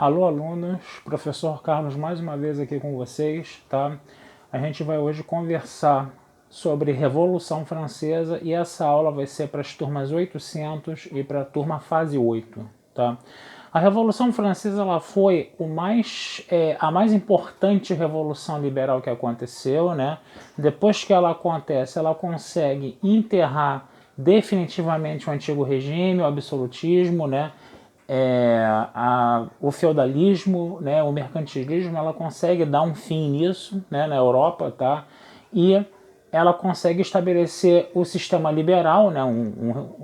Alô, alunos, professor Carlos mais uma vez aqui com vocês, tá? A gente vai hoje conversar sobre Revolução Francesa e essa aula vai ser para as turmas 800 e para a turma fase 8, tá? A Revolução Francesa ela foi a mais importante revolução liberal que aconteceu, né? Depois que ela acontece, ela consegue enterrar definitivamente o antigo regime, o absolutismo, né? O feudalismo, né, o mercantilismo, ela consegue dar um fim nisso, né, na Europa, tá? E ela consegue estabelecer o sistema liberal, né,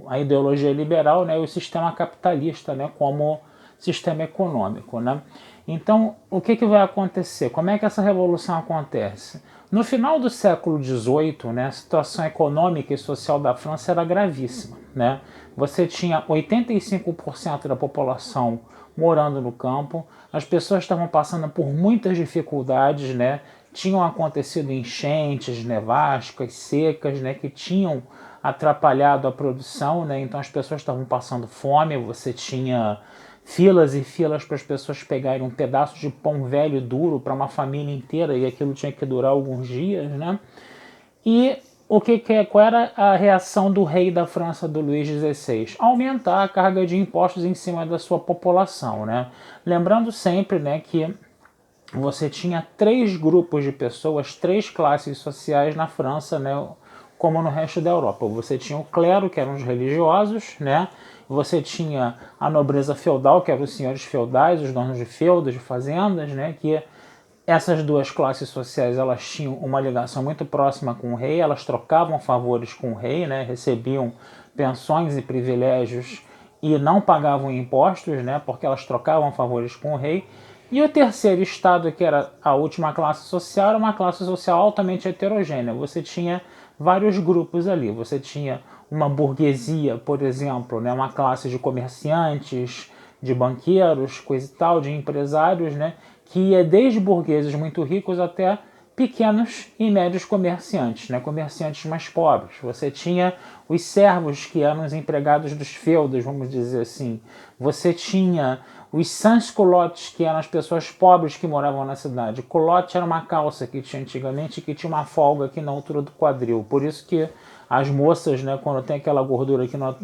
a ideologia liberal, né, e o sistema capitalista, né, como sistema econômico, né? Então, o que vai acontecer? Como é que essa revolução acontece? No final do século XVIII, né, a situação econômica e social da França era gravíssima, né? Você tinha 85% da população morando no campo, as pessoas estavam passando por muitas dificuldades, né? Tinham acontecido enchentes, nevascas, secas, né, que tinham atrapalhado a produção, né? Então as pessoas estavam passando fome, você tinha filas e filas para as pessoas pegarem um pedaço de pão velho duro para uma família inteira e aquilo tinha que durar alguns dias, né? E qual era a reação do rei da França, do Luís XVI? Aumentar a carga de impostos em cima da sua população, né? Lembrando sempre, né, que você tinha três grupos de pessoas, três classes sociais na França, né, como no resto da Europa. Você tinha o clero, que eram os religiosos, né? Você tinha a nobreza feudal, que eram os senhores feudais, os donos de feudos, de fazendas, né? Que essas duas classes sociais elas tinham uma ligação muito próxima com o rei, elas trocavam favores com o rei, né? Recebiam pensões e privilégios e não pagavam impostos, né? Porque elas trocavam favores com o rei. E o terceiro estado, que era a última classe social, era uma classe social altamente heterogênea. Você tinha vários grupos ali. Você tinha uma burguesia, por exemplo, né, uma classe de comerciantes, de banqueiros, coisa e tal, de empresários, né, que ia desde burgueses muito ricos até pequenos e médios comerciantes, né, comerciantes mais pobres. Você tinha os servos, que eram os empregados dos feudos, vamos dizer assim. Você tinha os sans-culottes, que eram as pessoas pobres que moravam na cidade. Culotte era uma calça que tinha antigamente, que tinha uma folga aqui na altura do quadril. Por isso que as moças, né, quando tem aquela gordura aqui na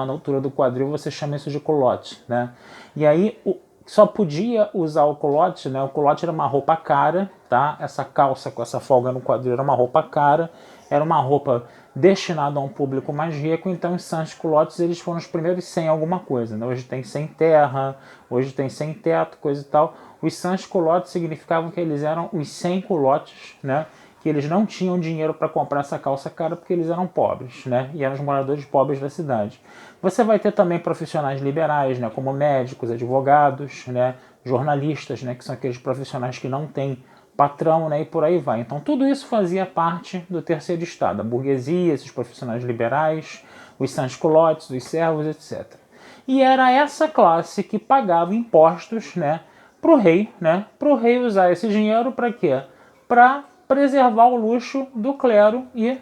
altura do quadril, você chama isso de culotte, né? E aí só podia usar o culotte, né? O culotte era uma roupa cara, tá? Essa calça com essa folga no quadril era uma roupa cara, era uma roupa destinada a um público mais rico, então os sans-culottes eles foram os primeiros sem alguma coisa, né? Hoje tem sem terra, hoje tem sem teto, coisa e tal. Os sans-culottes significavam que eles eram os sem culottes, né? Que eles não tinham dinheiro para comprar essa calça cara porque eles eram pobres, né? E eram os moradores pobres da cidade. Você vai ter também profissionais liberais, né? Como médicos, advogados, né? Jornalistas, né? Que são aqueles profissionais que não têm patrão, né? E por aí vai. Então tudo isso fazia parte do terceiro estado, a burguesia, esses profissionais liberais, os sans-culottes, os servos, etc. E era essa classe que pagava impostos, né? Para o rei, né? Para o rei usar esse dinheiro para quê? Para preservar o luxo do clero e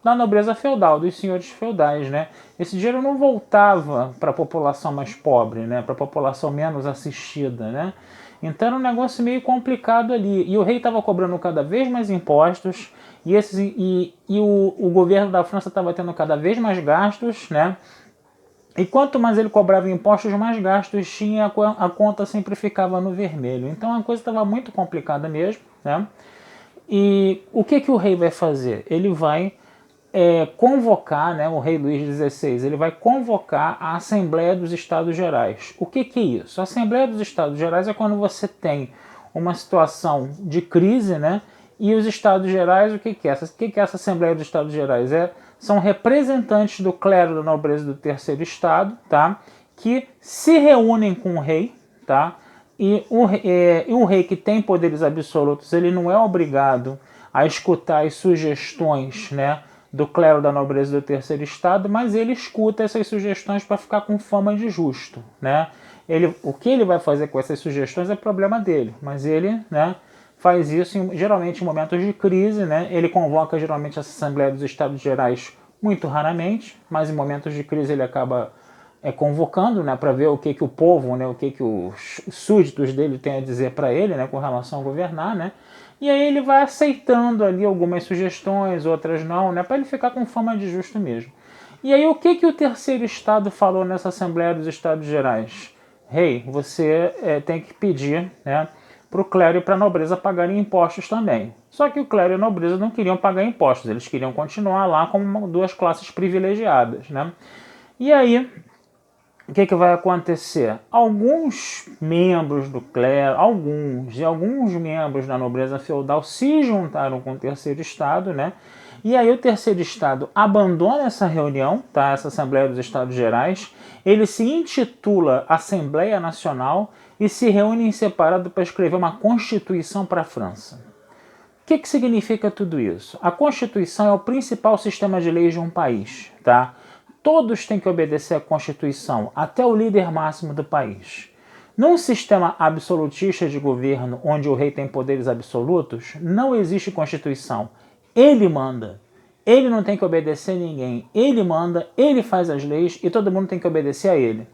da nobreza feudal, dos senhores feudais, né? Esse dinheiro não voltava para a população mais pobre, né? Para a população menos assistida, né? Então era um negócio meio complicado ali. E o rei estava cobrando cada vez mais impostos e o governo da França estava tendo cada vez mais gastos, né? E quanto mais ele cobrava impostos, mais gastos tinha, a conta sempre ficava no vermelho. Então a coisa estava muito complicada mesmo, né? E o que o rei vai fazer? Ele vai convocar, né, o rei Luís XVI, ele vai convocar a Assembleia dos Estados Gerais. O que é isso? A Assembleia dos Estados Gerais é quando você tem uma situação de crise, né, e os Estados Gerais, o que é? O que é essa Assembleia dos Estados Gerais? São representantes do clero da nobreza do terceiro estado, tá, que se reúnem com o rei, tá, e o rei que tem poderes absolutos, ele não é obrigado a escutar as sugestões, né, do clero da nobreza do terceiro estado, mas ele escuta essas sugestões para ficar com fama de justo, né? O que ele vai fazer com essas sugestões é problema dele, mas ele, né, faz isso geralmente em momentos de crise, né? Ele convoca geralmente essa Assembleia dos Estados Gerais muito raramente, mas em momentos de crise ele acaba convocando, né, para ver o que o povo, né, o que os súditos dele têm a dizer para ele, né, com relação a governar, né? E aí ele vai aceitando ali algumas sugestões, outras não, né, para ele ficar com fama de justo mesmo. E aí o que o terceiro estado falou nessa Assembleia dos Estados Gerais? Rei, você tem que pedir, né, para o clero e para a nobreza pagarem impostos também. Só que o clero e a nobreza não queriam pagar impostos, eles queriam continuar lá como duas classes privilegiadas, né? E aí, o que vai acontecer? Alguns membros do clero, alguns membros da nobreza feudal se juntaram com o terceiro estado, né? E aí o terceiro estado abandona essa reunião, tá? Essa Assembleia dos Estados Gerais, ele se intitula Assembleia Nacional e se reúne em separado para escrever uma Constituição para a França. O que significa tudo isso? A Constituição é o principal sistema de leis de um país, tá? Todos têm que obedecer à Constituição, até o líder máximo do país. Num sistema absolutista de governo, onde o rei tem poderes absolutos, não existe Constituição. Ele manda. Ele não tem que obedecer a ninguém. Ele manda, ele faz as leis e todo mundo tem que obedecer a ele.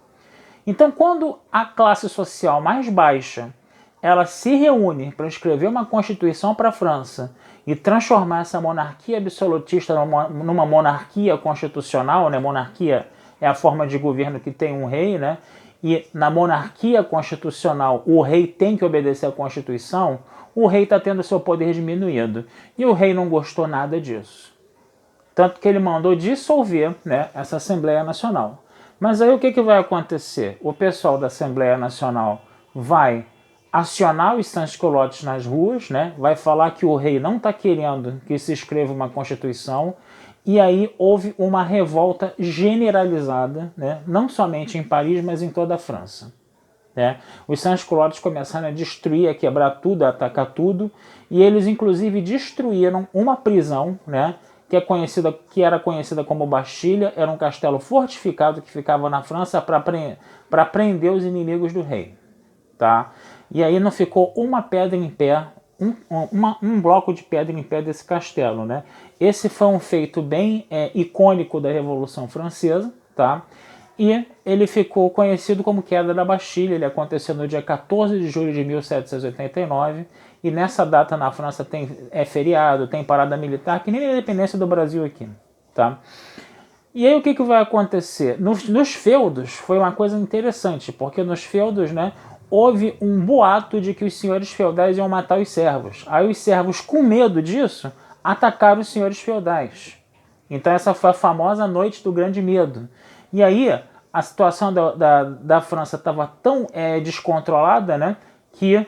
Então, quando a classe social mais baixa ela se reúne para escrever uma Constituição para a França e transformar essa monarquia absolutista numa monarquia constitucional, né? Monarquia é a forma de governo que tem um rei, né? E na monarquia constitucional o rei tem que obedecer à Constituição, o rei está tendo seu poder diminuído. E o rei não gostou nada disso. Tanto que ele mandou dissolver, né, essa Assembleia Nacional. Mas aí o que vai acontecer? O pessoal da Assembleia Nacional vai acionar os sans-culottes nas ruas, né? Vai falar que o rei não está querendo que se escreva uma Constituição, e aí houve uma revolta generalizada, né? Não somente em Paris, mas em toda a França. Né? Os sans-culottes começaram a destruir, a quebrar tudo, a atacar tudo, e eles inclusive destruíram uma prisão, né? Que era conhecida como Bastilha, era um castelo fortificado que ficava na França para prender os inimigos do rei. Tá? E aí não ficou uma pedra em pé, um bloco de pedra em pé desse castelo. Né? Esse foi um feito bem icônico da Revolução Francesa, tá? E ele ficou conhecido como Queda da Bastilha. Ele aconteceu no dia 14 de julho de 1789, e nessa data na França é feriado, tem parada militar, que nem a independência do Brasil aqui. Tá? E aí o que vai acontecer? Nos feudos foi uma coisa interessante, porque nos feudos, né, houve um boato de que os senhores feudais iam matar os servos. Aí os servos, com medo disso, atacaram os senhores feudais. Então essa foi a famosa Noite do Grande Medo. E aí a situação da França estava tão descontrolada, né, que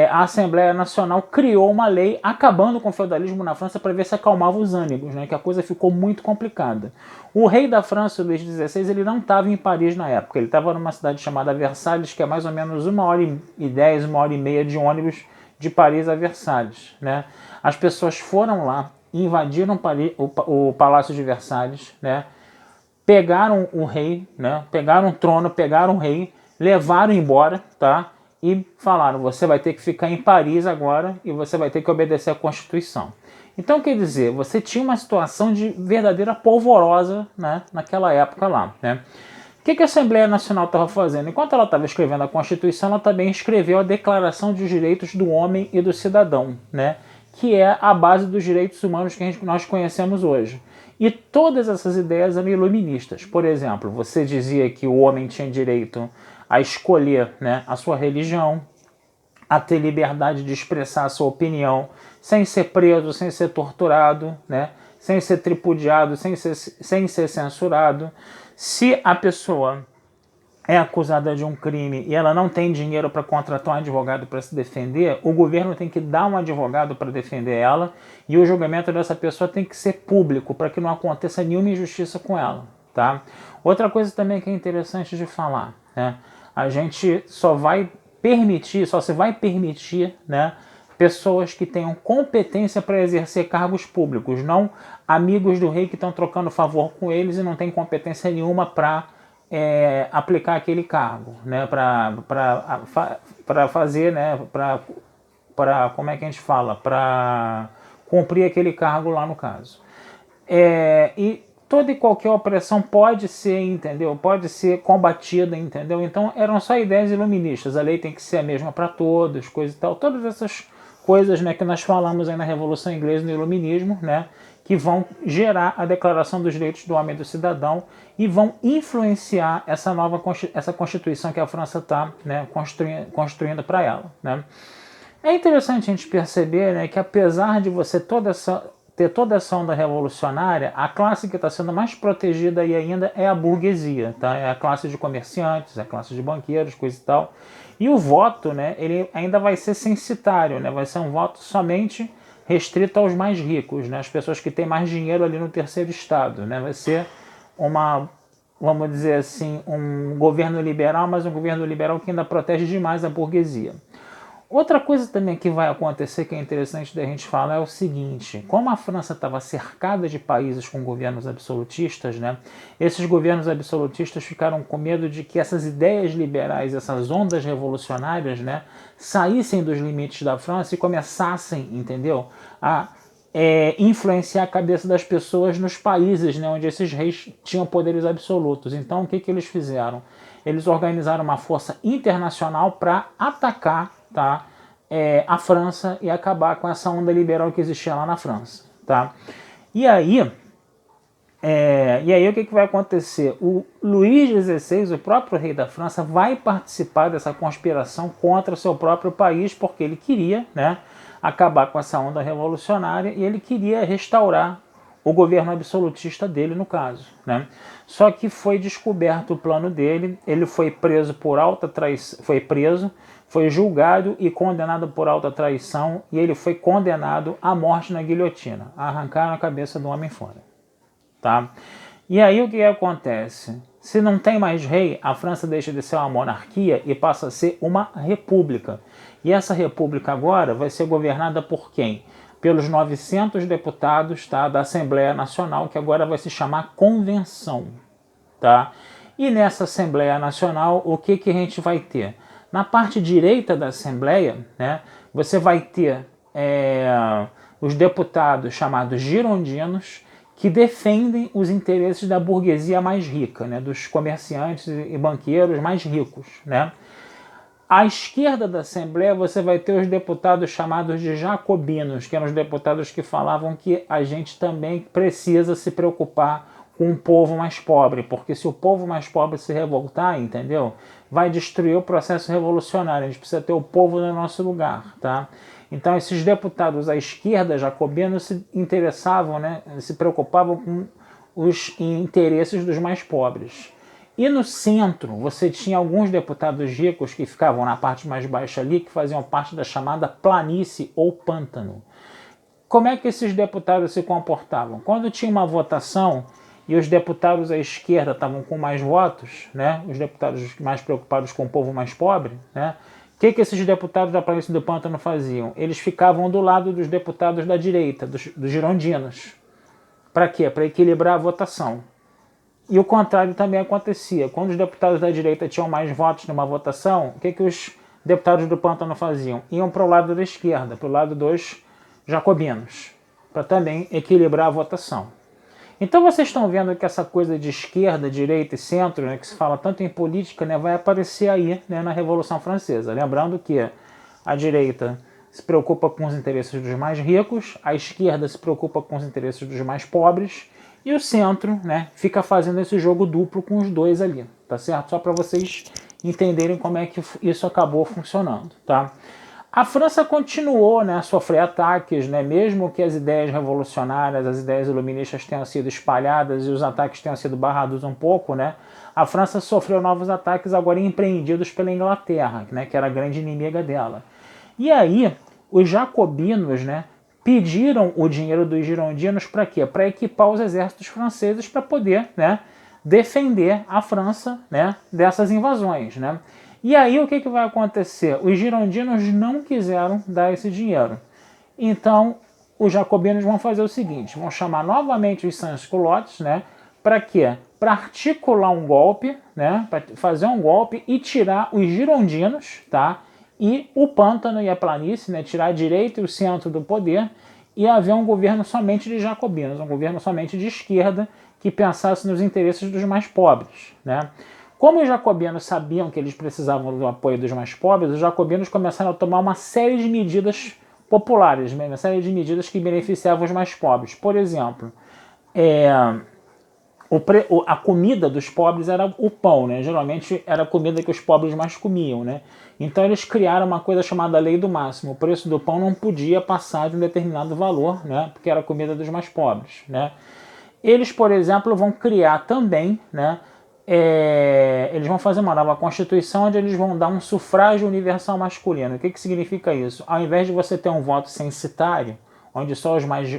a Assembleia Nacional criou uma lei acabando com o feudalismo na França para ver se acalmava os ânimos, né, que a coisa ficou muito complicada. O rei da França, Luís XVI, ele não estava em Paris na época, ele estava numa cidade chamada Versalhes, que é mais ou menos 1h10, 1h30 de ônibus de Paris a Versalhes. Né? As pessoas foram lá, invadiram o Palácio de Versalhes, né? Pegaram o rei, né? Pegaram o trono, pegaram o rei, levaram embora, tá? E falaram, você vai ter que ficar em Paris agora e você vai ter que obedecer à Constituição. Então, quer dizer, você tinha uma situação de verdadeira polvorosa, né, naquela época lá. Né? O que a Assembleia Nacional estava fazendo? Enquanto ela estava escrevendo a Constituição, ela também escreveu a Declaração dos Direitos do Homem e do Cidadão, né, que é a base dos direitos humanos que nós conhecemos hoje. E todas essas ideias eram iluministas. Por exemplo, você dizia que o homem tinha direito a escolher, né, a sua religião, a ter liberdade de expressar a sua opinião, sem ser preso, sem ser torturado, né, sem ser tripudiado, sem ser censurado. Se a pessoa é acusada de um crime e ela não tem dinheiro para contratar um advogado para se defender, o governo tem que dar um advogado para defender ela, e o julgamento dessa pessoa tem que ser público para que não aconteça nenhuma injustiça com ela. Tá? Outra coisa também que é interessante de falar, né? A gente só se vai permitir, né, pessoas que tenham competência para exercer cargos públicos, não amigos do rei que estão trocando favor com eles e não têm competência nenhuma para aplicar aquele cargo, né, para fazer, né, como é que a gente fala, para cumprir aquele cargo lá no caso. E toda e qualquer opressão pode ser, entendeu? Pode ser combatida, entendeu? Então eram só ideias iluministas. A lei tem que ser a mesma para todos, coisa e tal. Todas essas coisas, né, que nós falamos aí na Revolução Inglesa, no Iluminismo, né, que vão gerar a Declaração dos Direitos do Homem e do Cidadão e vão influenciar essa nova essa Constituição que a França está, né, construindo para ela, né? É interessante a gente perceber, né, que apesar de você ter toda essa onda revolucionária, a classe que está sendo mais protegida aí ainda é a burguesia, tá? É a classe de comerciantes, é a classe de banqueiros, coisa e tal. E o voto, né, ele ainda vai ser censitário, né? Vai ser um voto somente restrito aos mais ricos, né? As pessoas que têm mais dinheiro ali no terceiro estado, né? Vai ser vamos dizer assim, um governo liberal, mas um governo liberal que ainda protege demais a burguesia. Outra coisa também que vai acontecer, que é interessante da gente falar, é o seguinte: como a França estava cercada de países com governos absolutistas, né, esses governos absolutistas ficaram com medo de que essas ideias liberais, essas ondas revolucionárias, né, saíssem dos limites da França e começassem, entendeu, a influenciar a cabeça das pessoas nos países, né, onde esses reis tinham poderes absolutos. Então, o que eles fizeram? Eles organizaram uma força internacional para atacar, tá, a França e acabar com essa onda liberal que existia lá na França. Tá? E aí o que vai acontecer? O Luís XVI, o próprio rei da França, vai participar dessa conspiração contra o seu próprio país, porque ele queria, né, acabar com essa onda revolucionária e ele queria restaurar o governo absolutista dele, no caso, né? Só que foi descoberto o plano dele, ele foi preso por alta traição, foi julgado e condenado por alta traição, e ele foi condenado à morte na guilhotina. Arrancaram a cabeça do homem fora. Tá? E aí o que acontece? Se não tem mais rei, a França deixa de ser uma monarquia e passa a ser uma república. E essa república agora vai ser governada por quem? Pelos 900 deputados, tá, da Assembleia Nacional, que agora vai se chamar Convenção. Tá? E nessa Assembleia Nacional, o que a gente vai ter? Na parte direita da Assembleia, né, você vai ter os deputados chamados girondinos, que defendem os interesses da burguesia mais rica, né, dos comerciantes e banqueiros mais ricos, né? À esquerda da Assembleia você vai ter os deputados chamados de jacobinos, que eram os deputados que falavam que a gente também precisa se preocupar com o povo mais pobre, porque se o povo mais pobre se revoltar, entendeu? Vai destruir o processo revolucionário, a gente precisa ter o povo no nosso lugar, tá? Então esses deputados à esquerda, jacobinos, se interessavam, né, se preocupavam com os interesses dos mais pobres. E no centro, você tinha alguns deputados ricos que ficavam na parte mais baixa ali, que faziam parte da chamada planície ou pântano. Como é que esses deputados se comportavam? Quando tinha uma votação e os deputados à esquerda estavam com mais votos, né, os deputados mais preocupados com o povo mais pobre, né, o que esses deputados da planície do pântano faziam? Eles ficavam do lado dos deputados da direita, dos girondinos. Para quê? Para equilibrar a votação. E o contrário também acontecia. Quando os deputados da direita tinham mais votos numa votação, o que os deputados do pântano faziam? Iam para o lado da esquerda, para o lado dos jacobinos, para também equilibrar a votação. Então vocês estão vendo que essa coisa de esquerda, direita e centro, né, que se fala tanto em política, né, vai aparecer aí, né, na Revolução Francesa. Lembrando que a direita se preocupa com os interesses dos mais ricos, a esquerda se preocupa com os interesses dos mais pobres, e o centro, né, fica fazendo esse jogo duplo com os dois ali, tá certo? Só para vocês entenderem como é que isso acabou funcionando, tá? A França continuou, né, a sofrer ataques, né, mesmo que as ideias revolucionárias, as ideias iluministas tenham sido espalhadas e os ataques tenham sido barrados um pouco, né, a França sofreu novos ataques agora empreendidos pela Inglaterra, né, que era a grande inimiga dela. E aí, os jacobinos, né, pediram o dinheiro dos girondinos para quê? Para equipar os exércitos franceses para poder, né, defender a França, né, dessas invasões, né? E aí o que vai acontecer? Os girondinos não quiseram dar esse dinheiro. Então os jacobinos vão fazer o seguinte, vão chamar novamente os sans-culottes, né? Para quê? Para articular um golpe, né? Para fazer um golpe e tirar os girondinos, tá? E o pântano e a planície, né? Tirar a direita e o centro do poder e haver um governo somente de jacobinos, um governo somente de esquerda, que pensasse nos interesses dos mais pobres, né? Como os jacobinos sabiam que eles precisavam do apoio dos mais pobres, os jacobinos começaram a tomar uma série de medidas populares, uma série de medidas que beneficiavam os mais pobres. Por exemplo, a comida dos pobres era o pão, né? Geralmente era a comida que os pobres mais comiam, né? Então eles criaram uma coisa chamada lei do máximo. O preço do pão não podia passar de um determinado valor, né? Porque era a comida dos mais pobres, né? Eles, por exemplo, vão criar também, né? Eles vão fazer uma nova constituição onde eles vão dar um sufrágio universal masculino. O que significa isso? Ao invés de você ter um voto censitário, onde só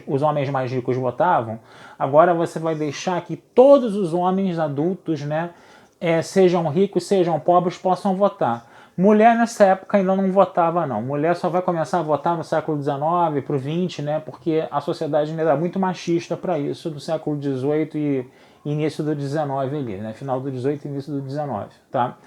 os homens mais ricos votavam, agora você vai deixar que todos os homens adultos, né, sejam ricos, sejam pobres, possam votar. Mulher nessa época ainda não votava, não. Mulher só vai começar a votar no século XIX para o XX, né, porque a sociedade ainda era muito machista para isso, do século XVIII e início do XIX ali, né, final do XVIII e início do XIX, tá?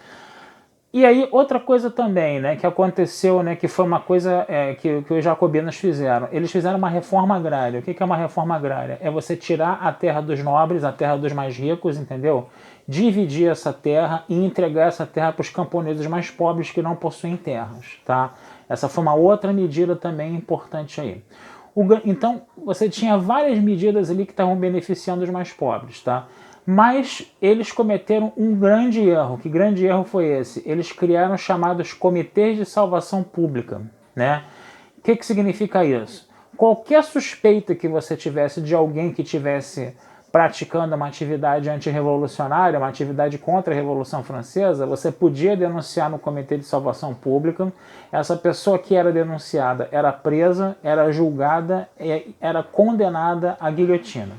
E aí, outra coisa também, né, que aconteceu, né, que foi uma coisa que os jacobinos fizeram. Eles fizeram uma reforma agrária. O que é uma reforma agrária? É você tirar a terra dos nobres, a terra dos mais ricos, entendeu? Dividir essa terra e entregar essa terra para os camponeses mais pobres que não possuem terras, tá? Essa foi uma outra medida também importante aí. Então, você tinha várias medidas ali que estavam beneficiando os mais pobres, tá? Mas eles cometeram um grande erro. Que grande erro foi esse? Eles criaram os chamados comitês de salvação pública, né? O que significa isso? Qualquer suspeita que você tivesse de alguém que tivesse praticando uma atividade antirrevolucionária, uma atividade contra a Revolução Francesa, você podia denunciar no Comitê de Salvação Pública. Essa pessoa que era denunciada era presa, era julgada e era condenada à guilhotina.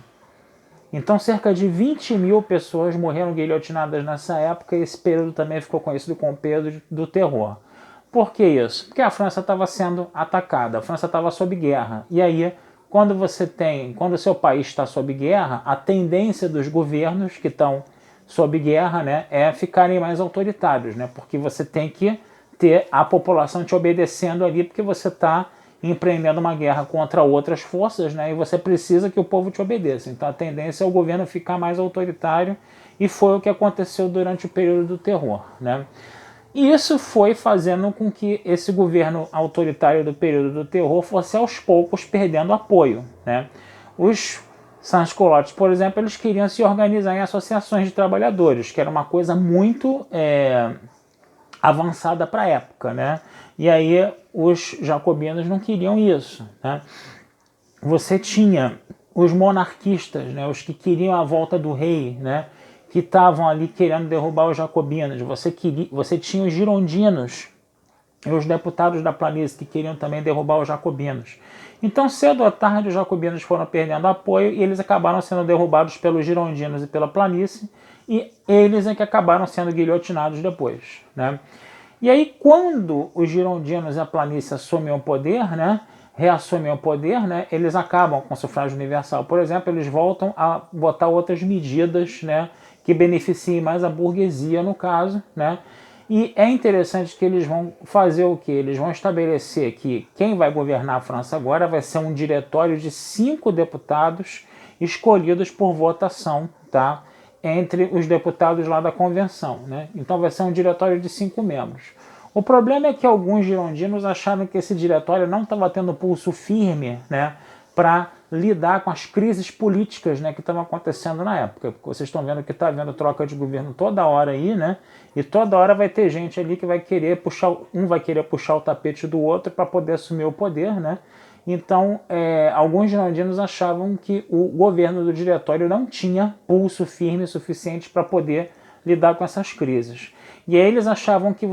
Então, cerca de 20 mil pessoas morreram guilhotinadas nessa época, e esse período também ficou conhecido como período do terror. Por que isso? Porque a França estava sendo atacada, a França estava sob guerra. E aí, quando o seu país está sob guerra, a tendência dos governos que estão sob guerra, né, é ficarem mais autoritários, né? Porque você tem que ter a população te obedecendo ali, porque você está empreendendo uma guerra contra outras forças, né, e você precisa que o povo te obedeça. Então a tendência é o governo ficar mais autoritário, e foi o que aconteceu durante o período do terror, né? E isso foi fazendo com que esse governo autoritário do período do terror fosse aos poucos perdendo apoio, né? Os sans-culottes, por exemplo, eles queriam se organizar em associações de trabalhadores, que era uma coisa muito avançada para a época, né? E aí os jacobinos não queriam isso, né? Você tinha os monarquistas, né, os que queriam a volta do rei, né, que estavam ali querendo derrubar os jacobinos. Você tinha os girondinos e os deputados da planície que queriam também derrubar os jacobinos. Então, cedo ou tarde, os jacobinos foram perdendo apoio e eles acabaram sendo derrubados pelos girondinos e pela planície, e eles é que acabaram sendo guilhotinados depois, né? E aí, quando os girondinos e a planície assumem o poder, né, reassumem o poder, né, eles acabam com o sufrágio universal. Por exemplo, eles voltam a botar outras medidas, né, que beneficiem mais a burguesia, no caso, né? E é interessante que eles vão fazer o quê? Eles vão estabelecer que quem vai governar a França agora vai ser um diretório de 5 deputados escolhidos por votação, tá? Entre os deputados lá da convenção, né? Então vai ser um diretório de 5 membros. O problema é que alguns girondinos acharam que esse diretório não estava tendo pulso firme, né, para lidar com as crises políticas, né, que estavam acontecendo na época. Porque vocês estão vendo que está havendo troca de governo toda hora aí, né? E toda hora vai ter gente ali que vai querer puxar, um vai querer puxar o tapete do outro para poder assumir o poder, né? Então, alguns girondinos achavam que o governo do diretório não tinha pulso firme suficiente para poder lidar com essas crises. E aí eles achavam que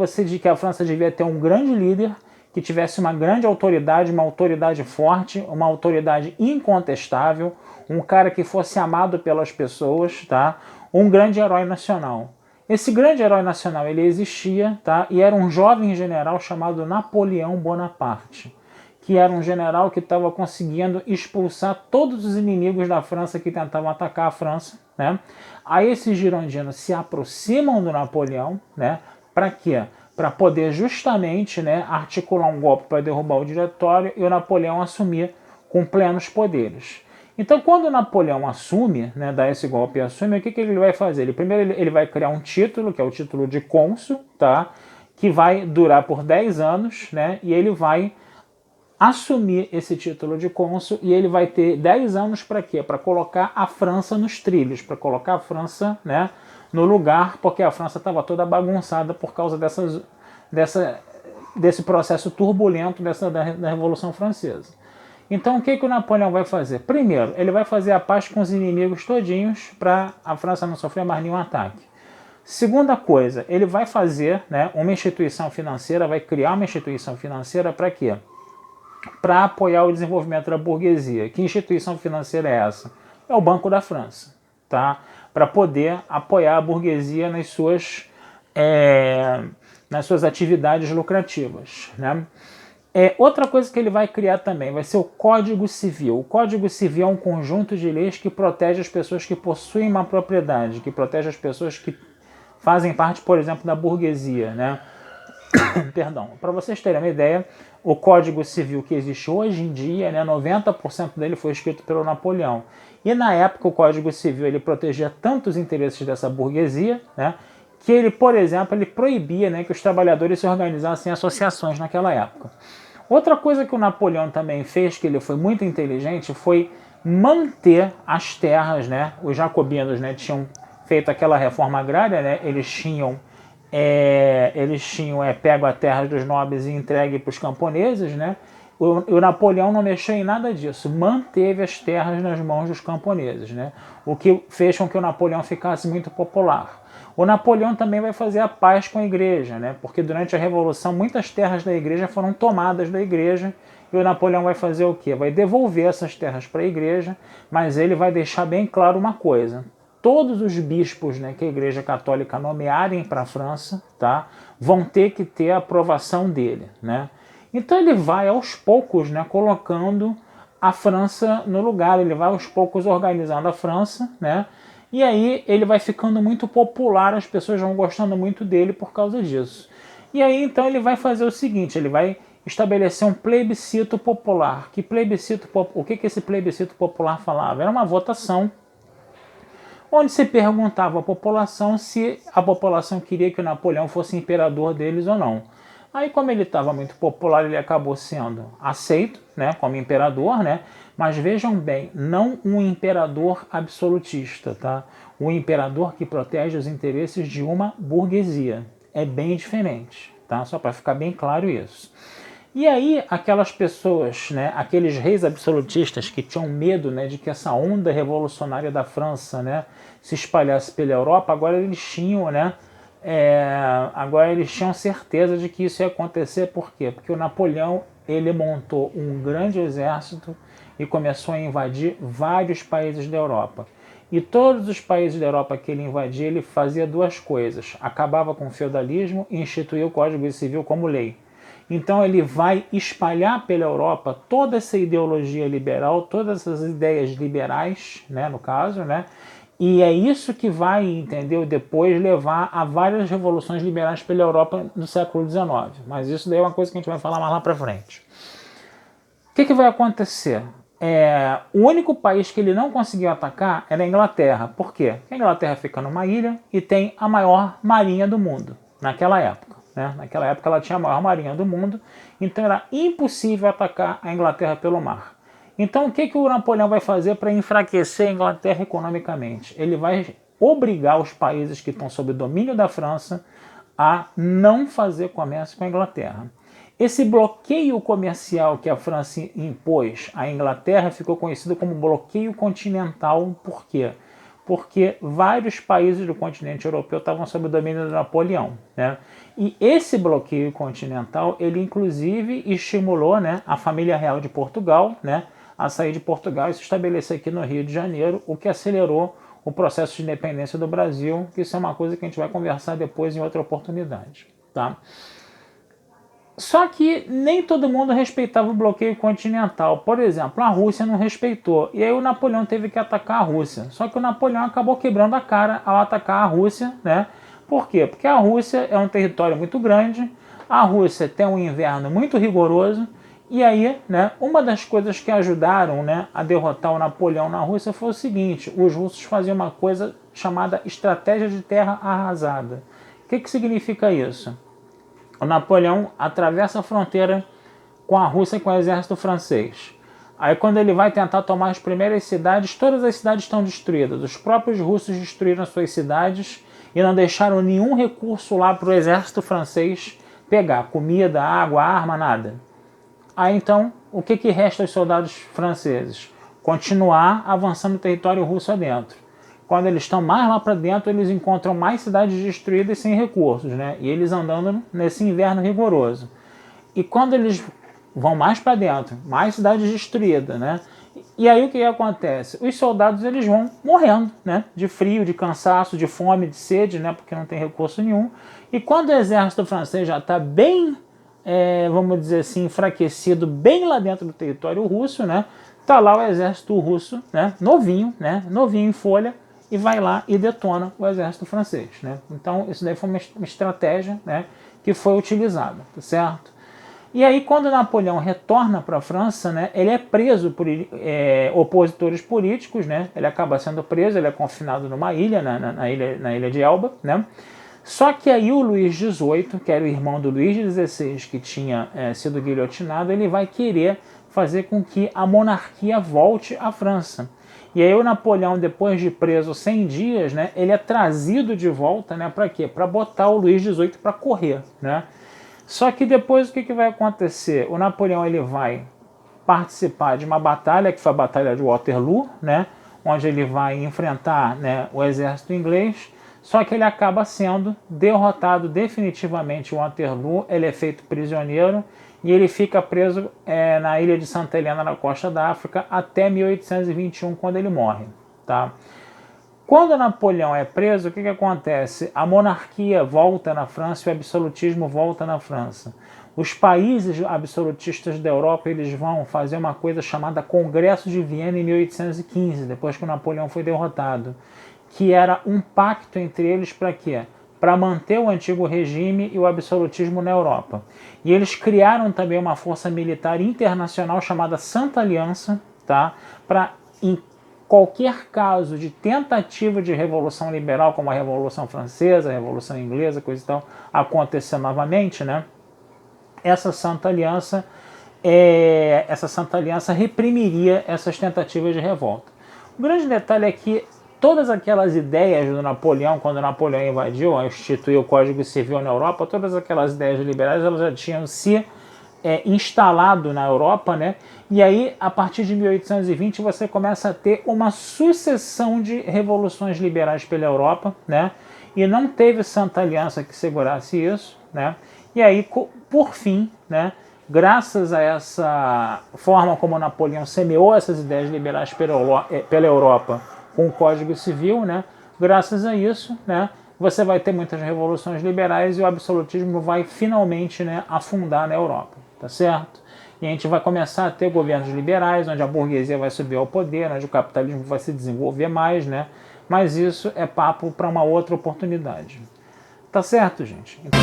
a França devia ter um grande líder, que tivesse uma grande autoridade, uma autoridade forte, uma autoridade incontestável, um cara que fosse amado pelas pessoas, tá? Um grande herói nacional. Esse grande herói nacional, ele existia, tá? E era um jovem general chamado Napoleão Bonaparte, que era um general que estava conseguindo expulsar todos os inimigos da França que tentavam atacar a França, né? Aí esses girondinos se aproximam do Napoleão, né? Para quê? Para poder justamente, né, articular um golpe para derrubar o diretório e o Napoleão assumir com plenos poderes. Então, quando Napoleão assume, né, dá esse golpe e assume, o que ele vai fazer? Primeiro ele vai criar um título, que é o título de cônsul, tá? Que vai durar por 10 anos, né? E ele vai assumir esse título de cônsul e ele vai ter 10 anos para quê? Para colocar a França nos trilhos, para colocar a França, né, no lugar, porque a França estava toda bagunçada por causa desse processo turbulento da Revolução Francesa. Então o que o Napoleão vai fazer? Primeiro, ele vai fazer a paz com os inimigos todinhos para a França não sofrer mais nenhum ataque. Segunda coisa, ele vai fazer, né, uma instituição financeira, vai criar uma instituição financeira para quê? Para apoiar o desenvolvimento da burguesia. Que instituição financeira é essa? É o Banco da França, tá? Para poder apoiar a burguesia nas suas atividades lucrativas, né? Outra coisa que ele vai criar também vai ser o Código Civil. O Código Civil é um conjunto de leis que protege as pessoas que possuem uma propriedade, que protege as pessoas que fazem parte, por exemplo, da burguesia, né? Perdão, para vocês terem uma ideia, o Código Civil que existe hoje em dia, né, 90% dele foi escrito pelo Napoleão. E na época o Código Civil ele protegia tanto os interesses dessa burguesia, né, que ele, por exemplo, ele proibia, né, que os trabalhadores se organizassem em associações naquela época. Outra coisa que o Napoleão também fez, que ele foi muito inteligente, foi manter as terras, né? Os jacobinos, né, tinham feito aquela reforma agrária, né? Eles tinham pego a terra dos nobres e entregue para os camponeses, né? O Napoleão não mexeu em nada disso, manteve as terras nas mãos dos camponeses, né? O que fez com que o Napoleão ficasse muito popular. O Napoleão também vai fazer a paz com a igreja, né? Porque durante a Revolução muitas terras da igreja foram tomadas da igreja e o Napoleão vai fazer o quê? Vai devolver essas terras para a igreja, mas ele vai deixar bem claro uma coisa: todos os bispos, né, que a Igreja Católica nomearem para a França, tá, vão ter que ter a aprovação dele, né? Então ele vai aos poucos, né, colocando a França no lugar, ele vai aos poucos organizando a França, né? E aí ele vai ficando muito popular, as pessoas vão gostando muito dele por causa disso. E aí então ele vai fazer o seguinte, ele vai estabelecer um plebiscito popular. O que esse plebiscito popular falava? Era uma votação onde se perguntava à população se a população queria que o Napoleão fosse imperador deles ou não. Aí, como ele estava muito popular, ele acabou sendo aceito, né, como imperador, né? Mas vejam bem, não um imperador absolutista, tá? Um imperador que protege os interesses de uma burguesia. É bem diferente, tá? Só para ficar bem claro isso. E aí, aquelas pessoas, né, aqueles reis absolutistas que tinham medo, né, de que essa onda revolucionária da França, né, se espalhasse pela Europa, agora eles tinham, né, certeza de que isso ia acontecer. Por quê? Porque o Napoleão ele montou um grande exército e começou a invadir vários países da Europa. E todos os países da Europa que ele invadia, ele fazia duas coisas: acabava com o feudalismo e instituía o Código Civil como lei. Então ele vai espalhar pela Europa toda essa ideologia liberal, todas essas ideias liberais, né, no caso, né? E é isso que vai, entendeu, depois levar a várias revoluções liberais pela Europa no século XIX. Mas isso daí é uma coisa que a gente vai falar mais lá para frente. O que vai acontecer? O único país que ele não conseguiu atacar era a Inglaterra. Por quê? Porque a Inglaterra fica numa ilha e tem a maior marinha do mundo naquela época. Né? Naquela época ela tinha a maior marinha do mundo, então era impossível atacar a Inglaterra pelo mar. Então o que o Napoleão vai fazer para enfraquecer a Inglaterra economicamente? Ele vai obrigar os países que estão sob o domínio da França a não fazer comércio com a Inglaterra. Esse bloqueio comercial que a França impôs à Inglaterra ficou conhecido como bloqueio continental. Por quê? Porque vários países do continente europeu estavam sob o domínio de Napoleão, né? E esse bloqueio continental, ele inclusive estimulou, né, a família real de Portugal, né, a sair de Portugal e se estabelecer aqui no Rio de Janeiro, o que acelerou o processo de independência do Brasil, que isso é uma coisa que a gente vai conversar depois em outra oportunidade, tá? Só que nem todo mundo respeitava o bloqueio continental. Por exemplo, a Rússia não respeitou. E aí o Napoleão teve que atacar a Rússia. Só que o Napoleão acabou quebrando a cara ao atacar a Rússia, né? Por quê? Porque a Rússia é um território muito grande, a Rússia tem um inverno muito rigoroso E aí, né, uma das coisas que ajudaram, né, a derrotar o Napoleão na Rússia foi o seguinte: os russos faziam uma coisa chamada estratégia de terra arrasada. O que significa isso? O Napoleão atravessa a fronteira com a Rússia e com o exército francês. Aí quando ele vai tentar tomar as primeiras cidades, todas as cidades estão destruídas. Os próprios russos destruíram suas cidades e não deixaram nenhum recurso lá para o exército francês pegar. Comida, água, arma, nada. Aí então, o que resta aos soldados franceses? Continuar avançando o território russo adentro. Quando eles estão mais lá para dentro, eles encontram mais cidades destruídas sem recursos, né? E eles andando nesse inverno rigoroso. E quando eles vão mais para dentro, mais cidades destruídas, né? E aí o que acontece? Os soldados eles vão morrendo, né? De frio, de cansaço, de fome, de sede, né? Porque não tem recurso nenhum. E quando o exército francês já está bem, vamos dizer assim, enfraquecido, bem lá dentro do território russo, né? Tá lá o exército russo, né? Novinho em folha, e vai lá e detona o exército francês, né? Então isso daí foi uma estratégia, né, que foi utilizada, tá certo? E aí quando Napoleão retorna para a França, né, ele é preso por opositores políticos, né? Ele acaba sendo preso, ele é confinado numa ilha, na ilha de Elba, né? Só que aí o Luís XVIII, que era o irmão do Luís XVI, que tinha sido guilhotinado, ele vai querer fazer com que a monarquia volte à França. E aí o Napoleão, depois de preso 100 dias, né, ele é trazido de volta, né, para quê? Para botar o Luís XVIII para correr, né? Só que depois o que vai acontecer? O Napoleão ele vai participar de uma batalha, que foi a Batalha de Waterloo, né, onde ele vai enfrentar, né, o exército inglês, só que ele acaba sendo derrotado definitivamente em Waterloo, ele é feito prisioneiro, e ele fica preso na ilha de Santa Helena, na costa da África, até 1821, quando ele morre. Tá? Quando Napoleão é preso, o que acontece? A monarquia volta na França e o absolutismo volta na França. Os países absolutistas da Europa eles vão fazer uma coisa chamada Congresso de Viena em 1815, depois que o Napoleão foi derrotado, que era um pacto entre eles para quê? Para manter o antigo regime e o absolutismo na Europa. E eles criaram também uma força militar internacional chamada Santa Aliança, tá? Para, em qualquer caso de tentativa de revolução liberal, como a Revolução Francesa, a Revolução Inglesa, coisa e tal, acontecer novamente, né? Essa Santa Aliança reprimiria essas tentativas de revolta. O grande detalhe é que todas aquelas ideias do Napoleão, quando Napoleão invadiu, instituiu o Código Civil na Europa, todas aquelas ideias liberais elas já tinham se instalado na Europa, né? E aí, a partir de 1820, você começa a ter uma sucessão de revoluções liberais pela Europa, né? E não teve Santa Aliança que segurasse isso, né? E aí, por fim, né, graças a essa forma como Napoleão semeou essas ideias liberais pela Europa, com o Código Civil, né? Graças a isso, né, você vai ter muitas revoluções liberais e o absolutismo vai finalmente, né, afundar na Europa, tá certo? E a gente vai começar a ter governos liberais, onde a burguesia vai subir ao poder, onde o capitalismo vai se desenvolver mais, né? Mas isso é papo para uma outra oportunidade. Tá certo, gente? Então...